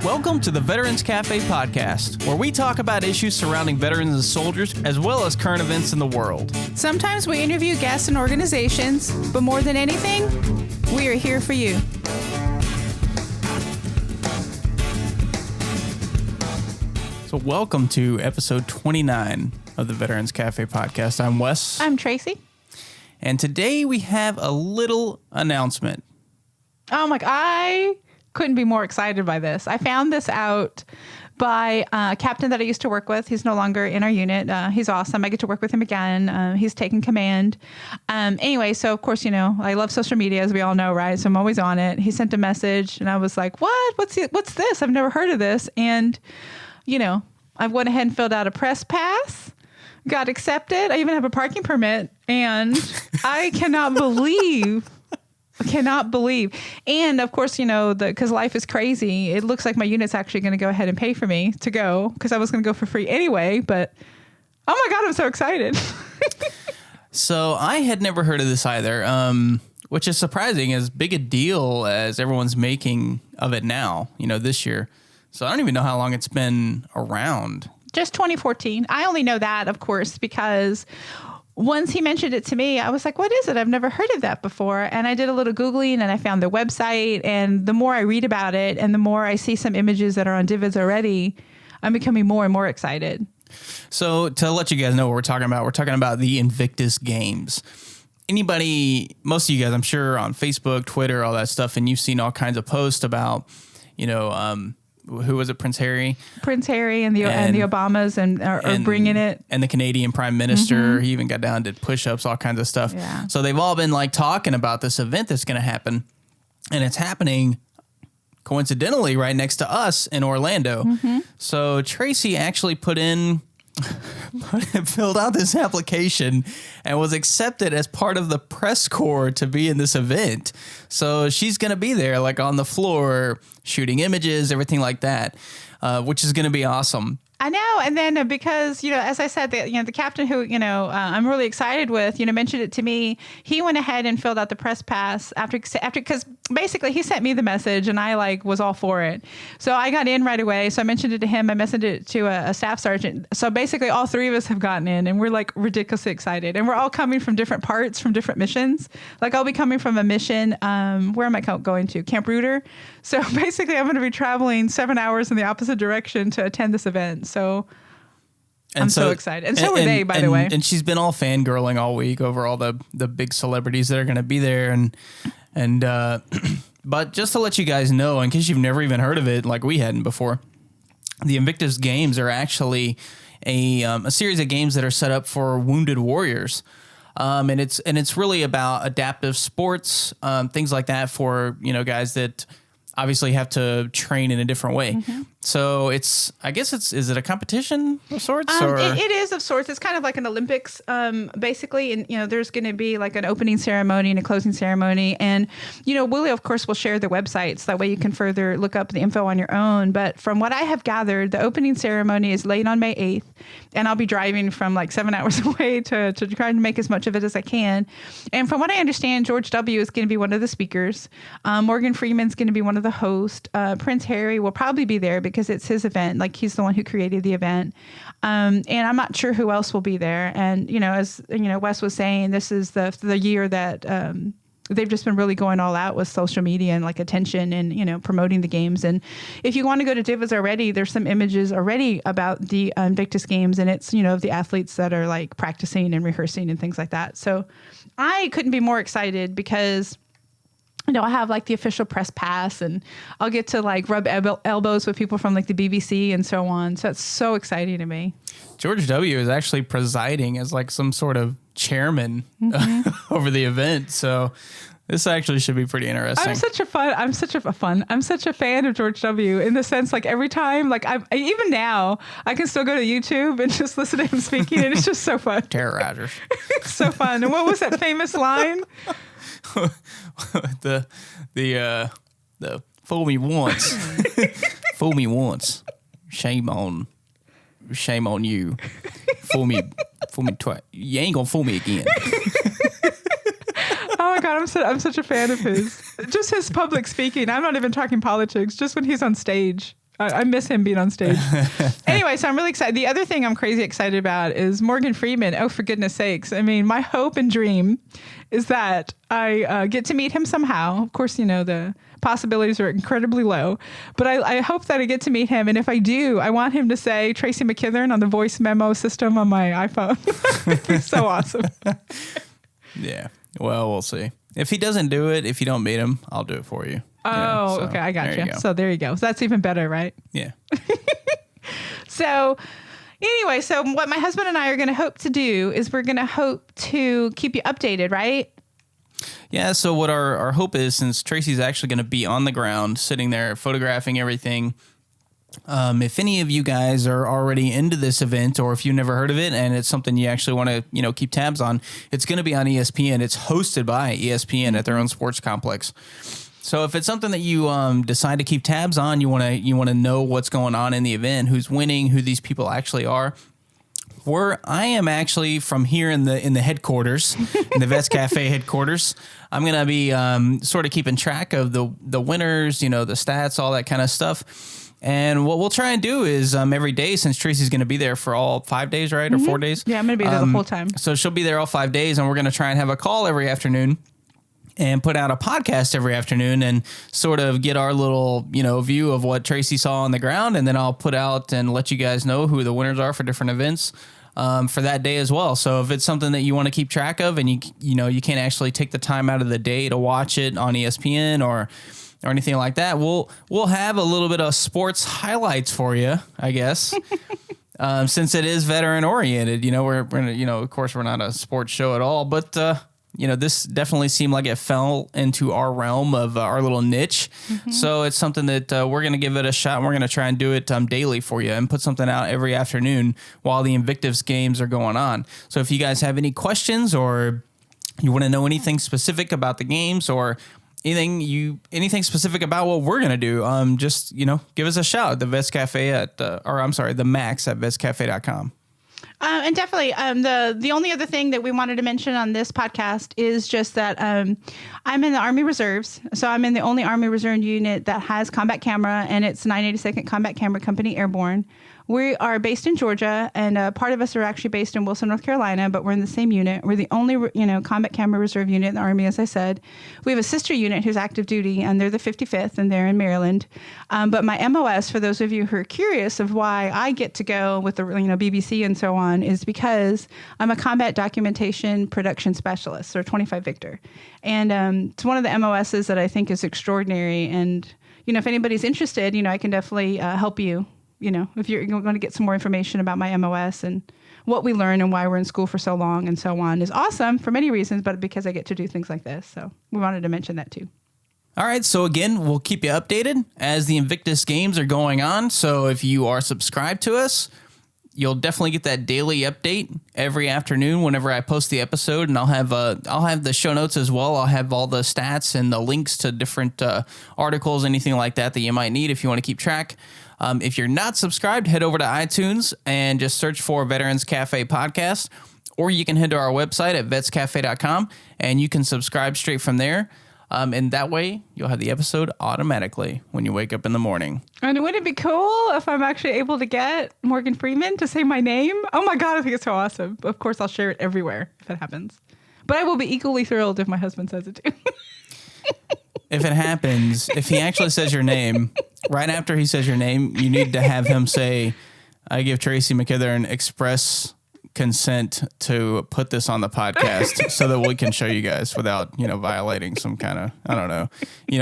Welcome to the Veterans Cafe podcast, where we talk about issues surrounding veterans and soldiers, as well as current events in the world. Sometimes we interview guests and organizations, but more than anything, we are here for you. So welcome to episode 29 of the Veterans Cafe podcast. I'm Wes. I'm Tracy. And today we have a little announcement. Oh my, I couldn't be more excited by this. I found this out by a captain that I used to work with. He's no longer in our unit. He's awesome. I get to work with him again. He's taken command. Anyway, so of course, you know, I love social media, as we all know, right? So I'm always on it. He sent a message and I was like, what's this? I've never heard of this. And, you know, I went ahead and filled out a press pass, got accepted. I even have a parking permit, and I cannot believe. And of course, you know, because life is crazy, it looks like my unit's actually going to go ahead and pay for me to go, because I was going to go for free anyway. But oh my God, I'm so excited. So I had never heard of this either, which is surprising, as big a deal as everyone's making of it now, you know, this year. So I don't even know how long it's been around. Just 2014. I only know that, of course, because once he mentioned it to me, I was like, what is it? I've never heard of that before. And I did a little Googling and I found their website. And the more I read about it and the more I see some images that are on Divots already, I'm becoming more and more excited. So to let you guys know what we're talking about the Invictus Games. Most of you guys, I'm sure, on Facebook, Twitter, all that stuff, and you've seen all kinds of posts about, you know, who was it? Prince Harry and the Obamas are bringing it. And the Canadian Prime Minister, mm-hmm. He even got down and did push-ups, all kinds of stuff. Yeah. So they've all been like talking about this event that's going to happen. And it's happening coincidentally right next to us in Orlando. Mm-hmm. So Tracy actually filled out this application and was accepted as part of the press corps to be in this event. So she's going to be there, like on the floor, shooting images, everything like that, which is going to be awesome. I know. And then because, you know, as I said, the captain who, you know, I'm really excited with, you know, mentioned it to me. He went ahead and filled out the press pass after, because basically he sent me the message and I was all for it. So I got in right away. So I mentioned it to him. I messaged it to a staff sergeant. So basically all three of us have gotten in and we're like ridiculously excited. And we're all coming from different parts, from different missions. Like I'll be coming from a mission. Where am I going to? Camp Reuter. So basically I'm going to be traveling 7 hours in the opposite direction to attend this event. So I'm so excited. And so are they, by the way. And she's been all fangirling all week over all the big celebrities that are going to be there. And but just to let you guys know, in case you've never even heard of it, like we hadn't before, the Invictus Games are actually a series of games that are set up for wounded warriors. And it's really about adaptive sports, things like that for, you know, guys that obviously have to train in a different way. Mm-hmm. So is it a competition of sorts? It is of sorts. It's kind of like an Olympics, basically. And, you know, there's going to be like an opening ceremony and a closing ceremony. And, you know, Willie, of course, will share the websites. That way you can further look up the info on your own. But from what I have gathered, the opening ceremony is late on May 8th. And I'll be driving from like 7 hours away to try to make as much of it as I can. And from what I understand, George W. is going to be one of the speakers. Morgan Freeman's going to be one of the hosts. Prince Harry will probably be there because it's his event. Like he's the one who created the event. And I'm not sure who else will be there. And, you know, as you know, Wes was saying, this is the year that they've just been really going all out with social media and like attention and, you know, promoting the games. And if you want to go to Divots already, there's some images already about the Invictus Games, and it's, you know, the athletes that are like practicing and rehearsing and things like that. So I couldn't be more excited because, you know, I have like the official press pass and I'll get to like rub elbows with people from like the BBC and so on. So it's so exciting to me. George W. is actually presiding as like some sort of chairman over the event. So this actually should be pretty interesting. I'm such a fan of George W. in the sense, like every time, like even now I can still go to YouTube and just listen to him speaking, and it's just so fun. Terrorizers. It's so fun. And what was that famous line? the fool me once, fool me once, shame on you. Fool me twice. You ain't gonna fool me again. Oh my God, I'm such a fan of his. Just his public speaking. I'm not even talking politics. Just when he's on stage, I miss him being on stage. Anyway, so I'm really excited. The other thing I'm crazy excited about is Morgan Freeman. Oh, for goodness sakes. I mean, my hope and dream is that I get to meet him somehow. Of course, the possibilities are incredibly low, but I hope that I get to meet him. And if I do, I want him to say Tracy McKithern on the voice memo system on my iPhone. It'd be so awesome. Yeah. Well, we'll see. If he doesn't do it, if you don't meet him, I'll do it for you. Oh, okay. I got you. So there you go. So that's even better, right? Yeah. So anyway, so what my husband and I are going to hope to do is we're going to hope to keep you updated, right? Yeah. So what our hope is, since Tracy's actually going to be on the ground, sitting there photographing everything, if any of you guys are already into this event, or if you've never heard of it and it's something you actually want to, keep tabs on, it's going to be on ESPN. It's hosted by ESPN at their own sports complex. So if it's something that you decide to keep tabs on, you want to know what's going on in the event, who's winning, who these people actually are. I am actually from here in the headquarters, in the Vets Cafe headquarters. I'm gonna be sort of keeping track of the winners, the stats, all that kind of stuff. And what we'll try and do is every day, since Tracy's going to be there for all 5 days, right? Or 4 days? Yeah, I'm going to be there the whole time. So she'll be there all 5 days, and we're going to try and have a call every afternoon and put out a podcast every afternoon and sort of get our little, view of what Tracy saw on the ground. And then I'll put out and let you guys know who the winners are for different events for that day as well. So if it's something that you want to keep track of and you can't actually take the time out of the day to watch it on ESPN or anything like that, we'll have a little bit of sports highlights for you, I guess. Since it is veteran oriented, we're of course we're not a sports show at all, but this definitely seemed like it fell into our realm of our little niche. Mm-hmm. So it's something that we're going to give it a shot, and we're going to try and do it daily for you and put something out every afternoon while the Invictus Games are going on. So if you guys have any questions or you want to know anything specific about the games or anything specific about what we're going to do, just, give us a shout. The Vets Cafe the Max at vetscafe.com. And definitely, the only other thing that we wanted to mention on this podcast is just that I'm in the Army Reserves. So I'm in the only Army Reserve unit that has combat camera, and it's 982nd Combat Camera Company Airborne. We are based in Georgia, and part of us are actually based in Wilson, North Carolina, but we're in the same unit. We're the only, combat camera reserve unit in the Army, as I said. We have a sister unit who's active duty, and they're the 55th, and they're in Maryland. But my MOS, for those of you who are curious of why I get to go with the, BBC and so on, is because I'm a combat documentation production specialist, or 25 Victor. And it's one of the MOSs that I think is extraordinary. And, if anybody's interested, I can definitely help you. If you're going to get some more information about my MOS and what we learn and why we're in school for so long and so on, is awesome for many reasons, but because I get to do things like this. So we wanted to mention that too. All right. So again, we'll keep you updated as the Invictus Games are going on. So if you are subscribed to us, you'll definitely get that daily update every afternoon whenever I post the episode, and I'll have the show notes as well. I'll have all the stats and the links to different articles, anything like that you might need if you want to keep track. If you're not subscribed, head over to iTunes and just search for Veterans Cafe Podcast, or you can head to our website at vetscafe.com and you can subscribe straight from there. And that way you'll have the episode automatically when you wake up in the morning. And wouldn't it be cool if I'm actually able to get Morgan Freeman to say my name? Oh my God, I think it's so awesome. Of course, I'll share it everywhere if it happens. But I will be equally thrilled if my husband says it too. If it happens, if he actually says your name, right after he says your name, you need to have him say, I give Tracy McKithern express consent to put this on the podcast so that we can show you guys without, violating some kind of, I don't know.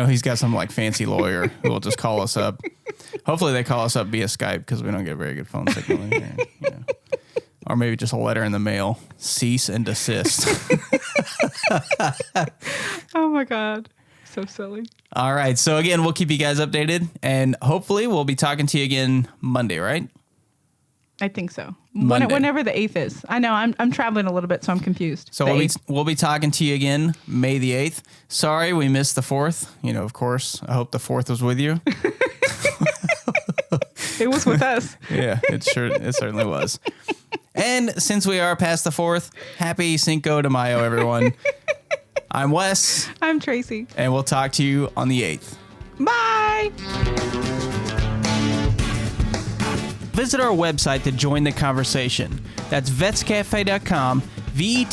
He's got some fancy lawyer who will just call us up. Hopefully they call us up via Skype because we don't get a very good phone signal in here. Or maybe just a letter in the mail. Cease and desist. Oh my God. So silly. All right. So again, we'll keep you guys updated, and hopefully we'll be talking to you again Monday, right? I think so. Monday. Whenever the 8th is. I know I'm traveling a little bit, so I'm confused. So we'll be talking to you again May the 8th. Sorry, we missed the 4th. Of course, I hope the 4th was with you. It was with us. Yeah, it certainly was. And since we are past the 4th, happy Cinco de Mayo, everyone. I'm Wes. I'm Tracy. And we'll talk to you on the 8th. Bye. visit our website to join the conversation. That's vetscafe.com, vetscafe.com.